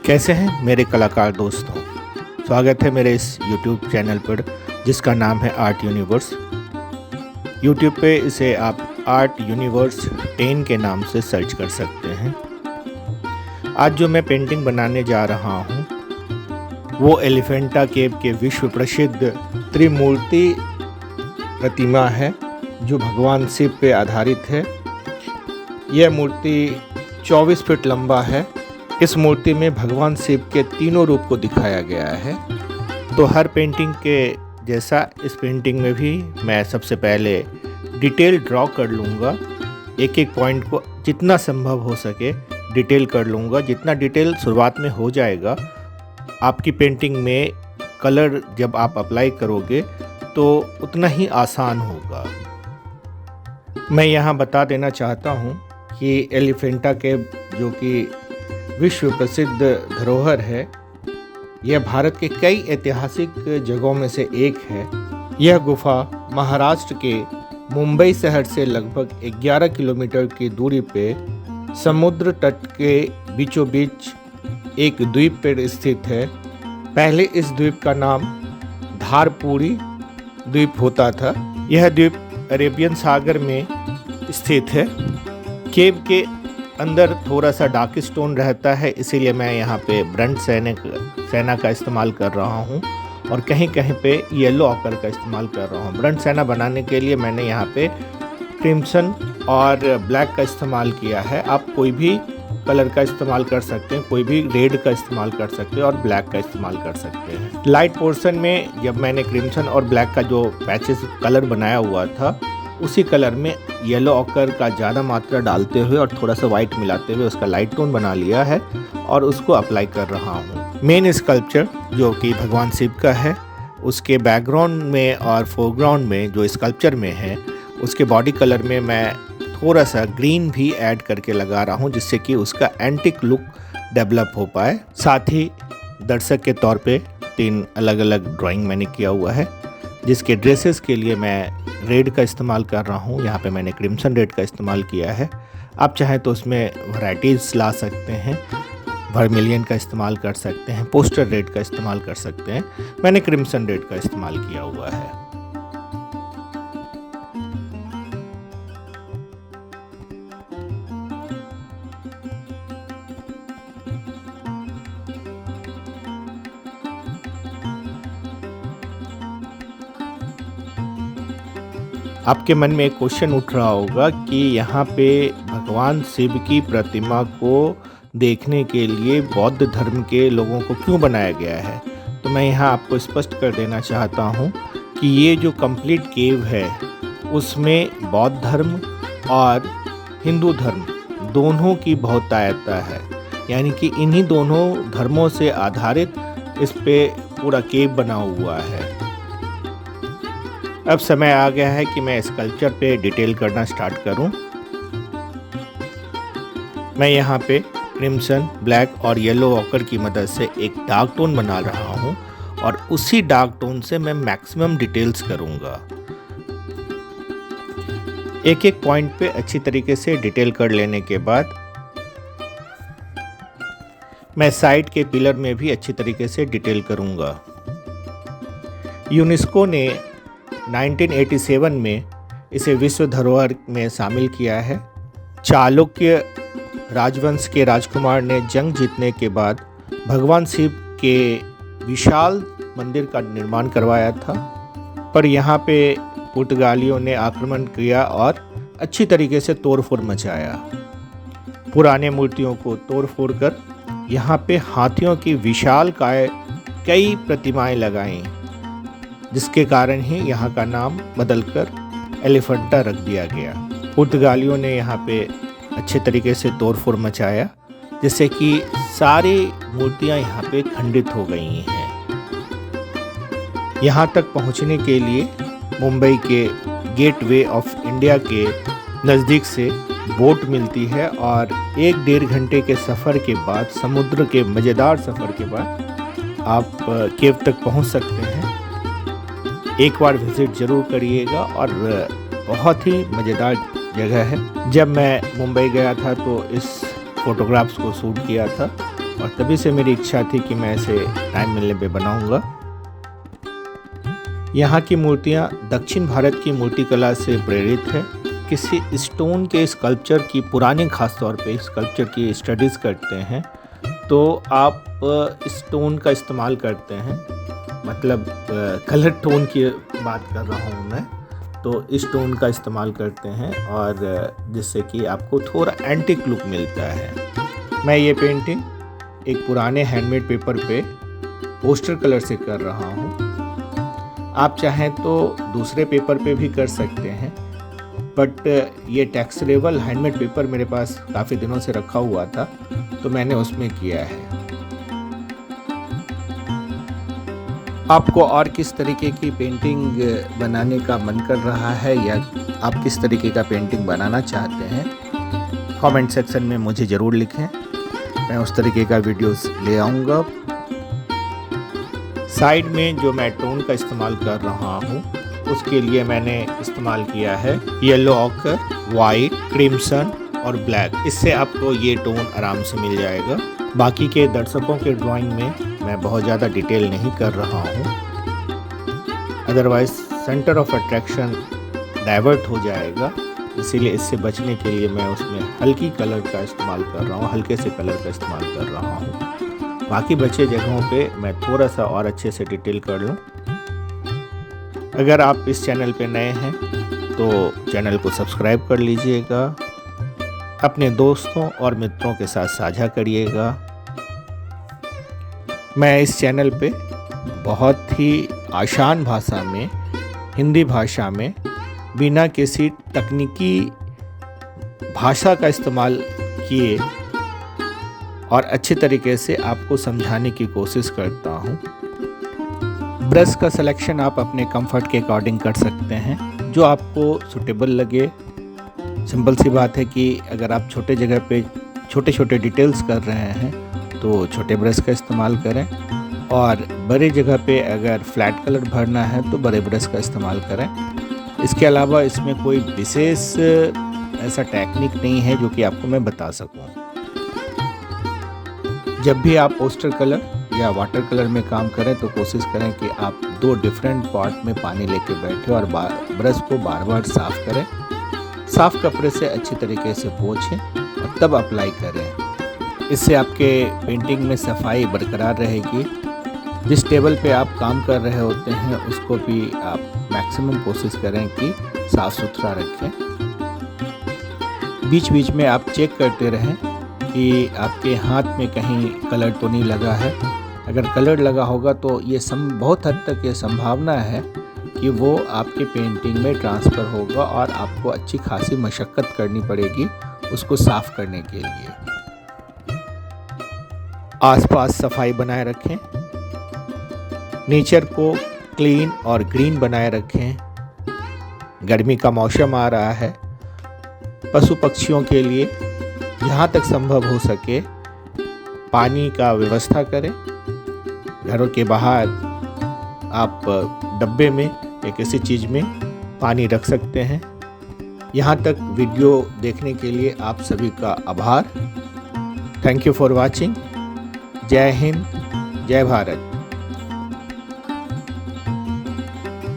कैसे हैं मेरे कलाकार दोस्तों। स्वागत है मेरे इस YouTube चैनल पर जिसका नाम है आर्ट यूनिवर्स। YouTube पे इसे आप आर्ट यूनिवर्स 10 के नाम से सर्च कर सकते हैं। आज जो मैं पेंटिंग बनाने जा रहा हूँ वो एलिफेंटा केव के विश्व प्रसिद्ध त्रिमूर्ति प्रतिमा है जो भगवान शिव पे आधारित है। यह मूर्ति 24 फीट लंबा है। इस मूर्ति में भगवान शिव के तीनों रूप को दिखाया गया है। तो हर पेंटिंग के जैसा इस पेंटिंग में भी मैं सबसे पहले डिटेल ड्रॉ कर लूँगा। एक एक पॉइंट को जितना संभव हो सके डिटेल कर लूँगा। जितना डिटेल शुरुआत में हो जाएगा आपकी पेंटिंग में कलर जब आप अप्लाई करोगे तो उतना ही आसान होगा। मैं यहाँ बता देना चाहता हूँ कि एलिफेंटा केव जो कि विश्व प्रसिद्ध धरोहर है, यह भारत के कई ऐतिहासिक जगहों में से एक है। यह गुफा महाराष्ट्र के मुंबई शहर से लगभग 11 किलोमीटर की दूरी पे समुद्र तट के बीचों बीच एक द्वीप पर स्थित है। पहले इस द्वीप का नाम धारपुरी द्वीप होता था। यह द्वीप अरेबियन सागर में स्थित है। केव के अंदर थोड़ा सा डार्क स्टोन रहता है, इसीलिए मैं यहाँ पे ब्रंट सेना का इस्तेमाल कर रहा हूँ और कहीं कहीं पे येलो ऑकर का इस्तेमाल कर रहा हूँ। ब्रंट सेना बनाने के लिए मैंने यहाँ पे क्रिम्सन और ब्लैक का इस्तेमाल किया है। आप कोई भी कलर का इस्तेमाल कर सकते हैं, कोई भी रेड का इस्तेमाल कर सकते हैं और ब्लैक का इस्तेमाल कर सकते हैं। लाइट पोर्शन में जब मैंने क्रिम्सन और ब्लैक का जो पैचेस कलर बनाया हुआ था उसी कलर में येलो ऑकर का ज़्यादा मात्रा डालते हुए और थोड़ा सा वाइट मिलाते हुए उसका लाइट टोन बना लिया है और उसको अप्लाई कर रहा हूँ। मेन स्कल्पचर जो कि भगवान शिव का है उसके बैकग्राउंड में और फोरग्राउंड में जो स्कल्पचर में है उसके बॉडी कलर में मैं थोड़ा सा ग्रीन भी ऐड करके लगा रहा हूँ जिससे कि उसका एंटिक लुक डेवलप हो पाए। साथ ही दर्शक के तौर पे 3 अलग अलग ड्राइंग मैंने किया हुआ है जिसके ड्रेसेस के लिए मैं रेड का इस्तेमाल कर रहा हूँ। यहाँ पे मैंने क्रिम्सन रेड का इस्तेमाल किया है। आप चाहें तो उसमें वैराइटीज़ ला सकते हैं, वर्मिलियन का इस्तेमाल कर सकते हैं, पोस्टर रेड का इस्तेमाल कर सकते हैं। मैंने क्रिम्सन रेड का इस्तेमाल किया हुआ है। आपके मन में एक क्वेश्चन उठ रहा होगा कि यहाँ पे भगवान शिव की प्रतिमा को देखने के लिए बौद्ध धर्म के लोगों को क्यों बनाया गया है। तो मैं यहाँ आपको स्पष्ट कर देना चाहता हूँ कि ये जो कंप्लीट केव है उसमें बौद्ध धर्म और हिंदू धर्म दोनों की बहुतायता है। यानी कि इन्हीं दोनों धर्मों से आधारित इस पे पूरा केव बना हुआ है। अब समय आ गया है कि मैं स्कल्पचर पे डिटेल करना स्टार्ट करूं। मैं यहाँ पे क्रिम्सन, ब्लैक और येलो ऑकर की मदद से एक डार्क टोन बना रहा हूं और उसी डार्क टोन से मैं मैक्सिमम डिटेल्स करूंगा। एक एक पॉइंट पे अच्छी तरीके से डिटेल कर लेने के बाद मैं साइड के पिलर में भी अच्छी तरीके से डिटेल करूंगा। यूनेस्को ने 1987 में इसे विश्व धरोहर में शामिल किया है। चालुक्य राजवंश के राजकुमार ने जंग जीतने के बाद भगवान शिव के विशाल मंदिर का निर्माण करवाया था, पर यहाँ पे पुर्तगालियों ने आक्रमण किया और अच्छी तरीके से तोड़फोड़ मचाया। पुराने मूर्तियों को तोड़फोड़ कर यहाँ पे हाथियों की विशाल काय कई प्रतिमाएं लगाईं, जिसके कारण ही यहाँ का नाम बदलकर एलिफेंटा रख दिया गया। पुर्तगालियों ने यहाँ पे अच्छे तरीके से तोड़फोड़ मचाया जिससे कि सारी मूर्तियाँ यहाँ पे खंडित हो गई हैं। यहाँ तक पहुँचने के लिए मुंबई के गेटवे ऑफ इंडिया के नज़दीक से बोट मिलती है और 1-1.5 घंटे के सफ़र के बाद, समुद्र के मज़ेदार सफ़र के बाद आप केव तक पहुँच सकते हैं। एक बार विज़िट ज़रूर करिएगा और बहुत ही मज़ेदार जगह है। जब मैं मुंबई गया था तो इस फ़ोटोग्राफ्स को शूट किया था और तभी से मेरी इच्छा थी कि मैं इसे टाइम मिलने पे बनाऊंगा। यहाँ की मूर्तियाँ दक्षिण भारत की मूर्तिकला से प्रेरित है। किसी स्टोन के स्कल्पचर की पुराने खास तौर पे स्कल्पचर की स्टडीज़ करते हैं तो आप स्टोन का इस्तेमाल करते हैं, मतलब कलर टोन की बात कर रहा हूँ मैं, तो स्टोन का इस्तेमाल करते हैं और जिससे कि आपको थोड़ा एंटिक लुक मिलता है। मैं ये पेंटिंग एक पुराने हैंडमेड पेपर पे पोस्टर कलर से कर रहा हूँ। आप चाहें तो दूसरे पेपर पे भी कर सकते हैं, बट ये टेक्सचरेबल हैंडमेड पेपर मेरे पास काफ़ी दिनों से रखा हुआ था तो मैंने उसमें किया है। आपको और किस तरीके की पेंटिंग बनाने का मन कर रहा है या आप किस तरीके का पेंटिंग बनाना चाहते हैं, कमेंट सेक्शन में मुझे ज़रूर लिखें, मैं उस तरीके का वीडियोस ले आऊँगा। साइड में जो मैं टोन का इस्तेमाल कर रहा हूँ उसके लिए मैंने इस्तेमाल किया है येलो ऑकर, वाइट, क्रिम्सन और ब्लैक। इससे आपको ये टोन आराम से मिल जाएगा। बाकी के दर्शकों के ड्राइंग में मैं बहुत ज़्यादा डिटेल नहीं कर रहा हूँ, otherwise centre of attraction divert हो जाएगा, इसीलिए इससे बचने के लिए मैं उसमें हल्की कलर का इस्तेमाल कर रहा हूँ, हल्के से कलर का इस्तेमाल कर रहा हूँ। बाकी बचे जगहों पे मैं थोड़ा सा और अच्छे से डिटेल कर लूँ। अगर आप इस चैनल पे नए हैं तो चैनल को सब्सक्राइब कर लीजिएगा, अपने दोस्तों और मित्रों के साथ साझा करिएगा। मैं इस चैनल पे बहुत ही आसान भाषा में, हिंदी भाषा में, बिना किसी तकनीकी भाषा का इस्तेमाल किए और अच्छे तरीके से आपको समझाने की कोशिश करता हूँ। ब्रश का सिलेक्शन आप अपने कंफर्ट के अकॉर्डिंग कर सकते हैं, जो आपको सूटेबल लगे। सिंपल सी बात है कि अगर आप छोटे जगह पे छोटे छोटे डिटेल्स कर रहे हैं तो छोटे ब्रश का इस्तेमाल करें, और बड़े जगह पे अगर फ्लैट कलर भरना है तो बड़े ब्रश का इस्तेमाल करें। इसके अलावा इसमें कोई विशेष ऐसा टेक्निक नहीं है जो कि आपको मैं बता सकूं। जब भी आप पोस्टर कलर या वाटर कलर में काम करें तो कोशिश करें कि आप 2 डिफरेंट पॉट में पानी लेके बैठे और ब्रश को बार बार साफ़ करें, साफ़ कपड़े से अच्छी तरीके से पोंछें और तब अप्लाई करें। इससे आपके पेंटिंग में सफाई बरकरार रहेगी। जिस टेबल पे आप काम कर रहे होते हैं उसको भी आप मैक्सिमम कोशिश करें कि साफ़ सुथरा रखें। बीच बीच में आप चेक करते रहें कि आपके हाथ में कहीं कलर तो नहीं लगा है। अगर कलर लगा होगा तो ये बहुत हद तक ये संभावना है कि वो आपके पेंटिंग में ट्रांसफ़र होगा और आपको अच्छी खासी मशक्क़त करनी पड़ेगी उसको साफ़ करने के लिए। आसपास सफाई बनाए रखें, नेचर को क्लीन और ग्रीन बनाए रखें। गर्मी का मौसम आ रहा है, पशु पक्षियों के लिए जहाँ तक संभव हो सके पानी का व्यवस्था करें। घरों के बाहर आप डब्बे में या किसी चीज़ में पानी रख सकते हैं। यहाँ तक वीडियो देखने के लिए आप सभी का आभार। Thank you for watching. जय हिंद, जय भारत।